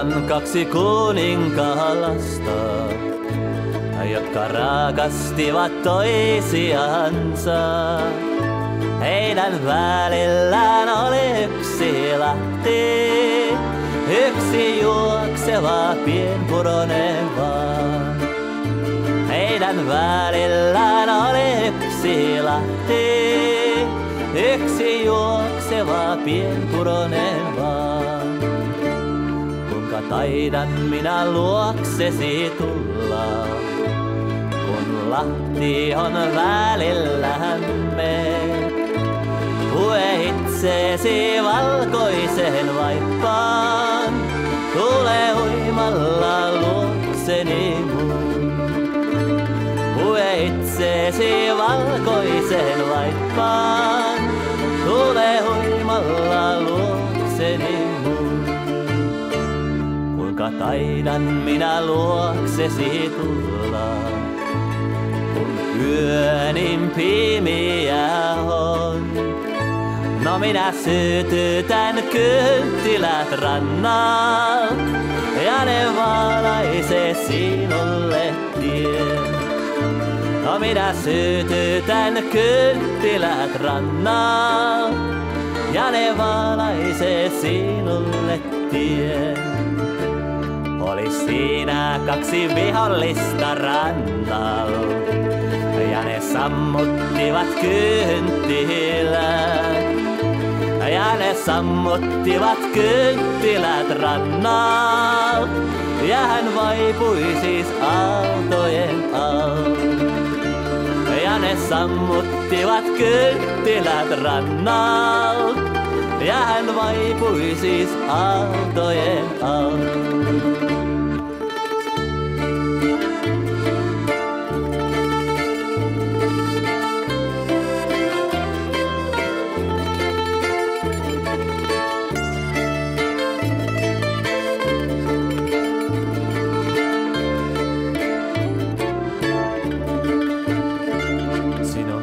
muistan kaksi kuninkaalasta, jotka rakastivat toisiansa. Heidän välillään oli yksi lahti, yksi juokseva pienpuronen vaan. Heidän välillään oli yksi lahti, yksi juokseva pienpuronen vaan. Kuinka taidan minä luoksesi tulla, kun lahti on välillämme. Pue itsesi valkoisen vaippaan, tule uimalla luokseni mun. Pue itsesi valkoisen vaippaan, tule uimalla luokseni mun. Kuinka taidan minä luoksesi tulla, kun yö niin pimeä on. No minä sytytän kynttilät rannalla ja ne valaisee sinulle tien. No minä sytytän kynttilät rannalla ja ne valaisee sinulle tien. Olis siinä kaksi vihollista rannalla ja ne sammuttivat kynttilät. Ja ne sammuttivat kynttilät rannalla ja hän vaipui siis aaltojen alla. Ja ne sammuttivat kynttilät rannalla ja hän vaipui siis aaltojen alla.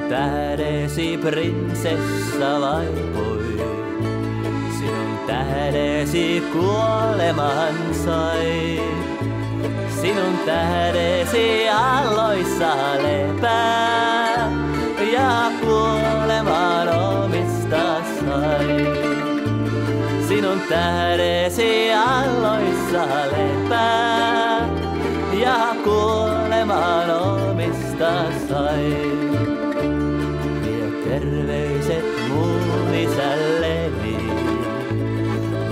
Tähdesi prinsessa vaipui, sinun tähdesi kuoleman sai. Sinun tähdesi aloissa lepää ja kuoleman omista sai. Sinun tähdesi aloissa lepää ja kuoleman omista sai. Terveiset mun isälleni,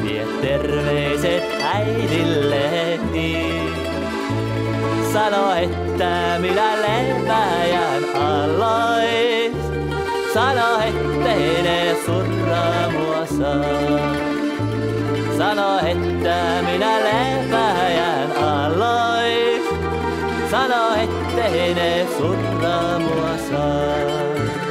vie terveiset äidilleni. Sano, että minä leväjän alois, sano, ettei ne surra mua saa. Sano, että minä leväjän alois, sano, ettei ne surra mua saa.